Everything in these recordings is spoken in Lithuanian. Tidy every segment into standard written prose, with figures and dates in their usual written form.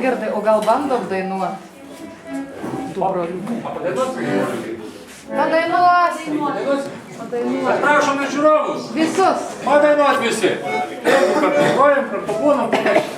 Algirdai, o gal bandom dainuoti? Du broliukai. Padainuosim. Prašome žiūrovus. Visus. Padainuot visi. Jeigu kartu grojam, kartu būnam, panašiai.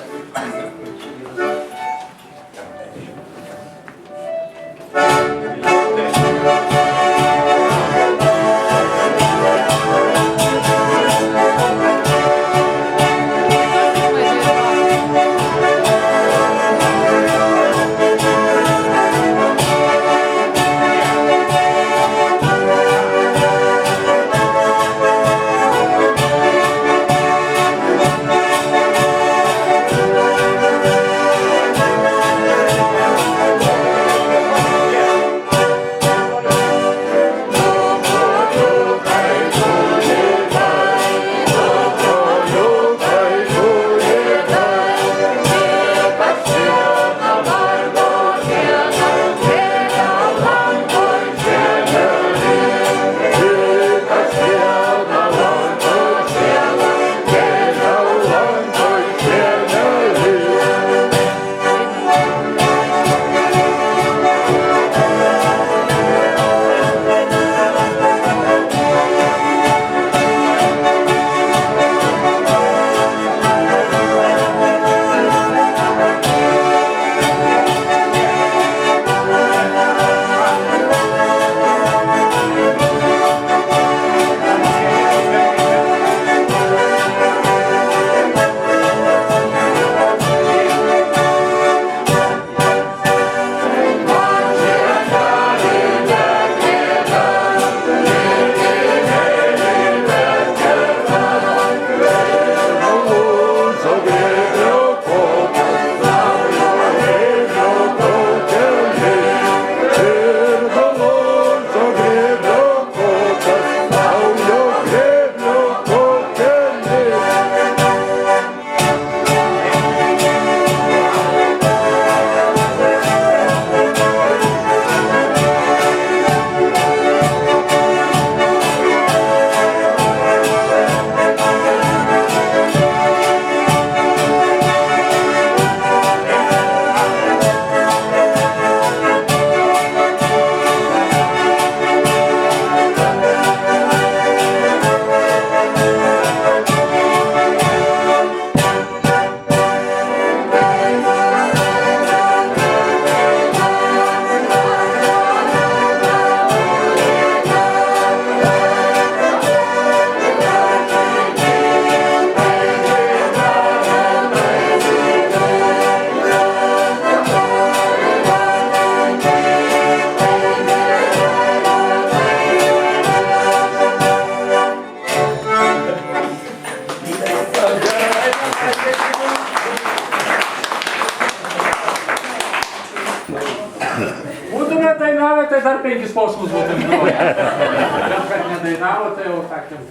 Būtume dainavę, tai dar 5 posmus būtum groję. Bet kad nedainavo, tai jau sakėm.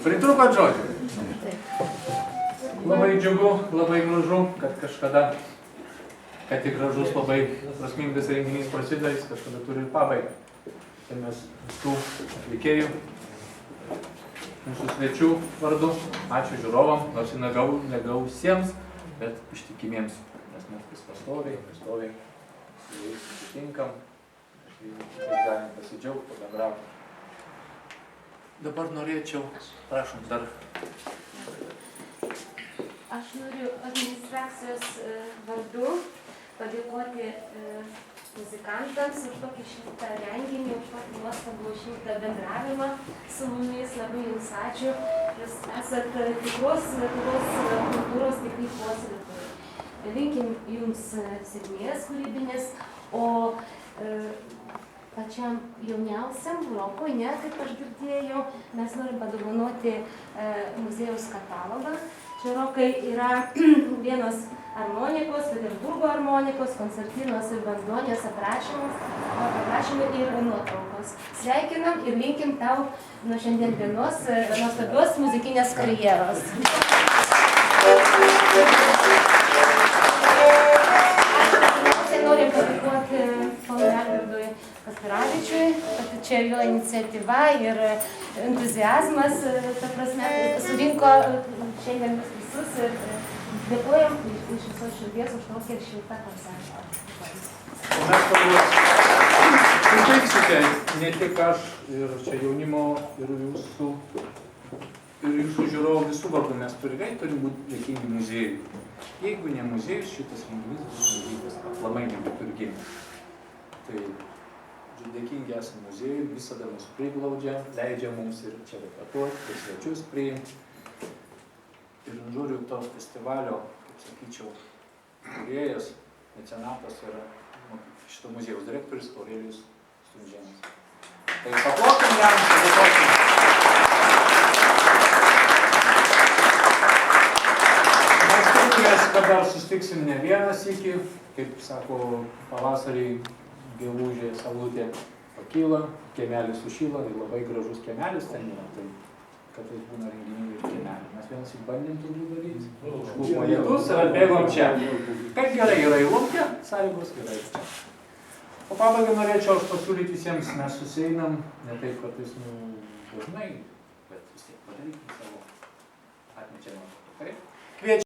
Pritrūkot žodžių. Labai džiugu, labai gražu, kad kažkada, kad tik gražus, labai prasmingas renginys prasideda, jis kažkada turi ir pabaigą. Tai mes tų atlikėjų, mūsų svečių vardu, ačiū žiūrovam, nors ir negausiems, bet ištikimiems, nes mes vis pastoviai su jais susitinkam, galim pasidžiaugti, pabendrauti. Dabar norėčiau, prašom, dar. Aš noriu administracijos vardu padėkoti muzikantams už tokį šiltą renginį, už tokį nuostabų šiltą bendravimą su mumis. Labai jums ačiū. Jūs esate tikros Lietuvos kultūros tikrai puoselėtojai. Linkim jums sėkmės kūrybinės, o pačiam jauniausiam Rokui, kaip aš girdėjau, mes norim padovanoti muziejaus katalogą. Čia Rokai yra vienos armonikos, Peterburgo armonikos, koncertinos ir bandonijos aprašymai ir nuotraukos. Sveikinam ir linkim tau nuo šiandien dienos nuostabios muzikinės karjeros. Norim padėkoti ponui Algirdui Kasparavičiui, kad čia jo iniciatyva ir entuziazmas, ta prasme, surinko šiandien visus ir Dėkojam iš visos širdies už tokį šiltą koncertą. O mes suteiksite ne tik aš ir čia jaunimo, ir jūsų žiūrovų visų vardu, mes turi būti dėkingi muziejui. Jeigu ne muziejus, šitas renginys bus nuvykas, aplamai nebeturi gimti. Tai dėkingi esame muziejui, visada mus priglaudžia, leidžia mums ir čia repetuoti, ir svečius priimti. Ir žodžiu, to festivalio, kaip sakyčiau, kūrėjas, mecenatas yra šito muziejaus direktorius Aurelijus Stunžėnas. Tai paplokim jam, padėkokim. Mes tikimės, kad dar sustiksim ne vieną sykį, kaip sako, pavasarį gelužė saulutė pakyla, kiemelis sušyla ir labai gražus kiemelis ten yra. Tai kartais būna renginiai ir kiemelį. Mes vienas bandėm turbūt daryti. Užklupo lietus ir atbėgom čia. Kaip gerai yra įlūpti, sąlygos yra ir čia. O pabaigai norėčiau aš pasiūlyti visiems, mes suseinam, ne taip kartais dažnai, bet vis tiek padarykim savo atmečiamą.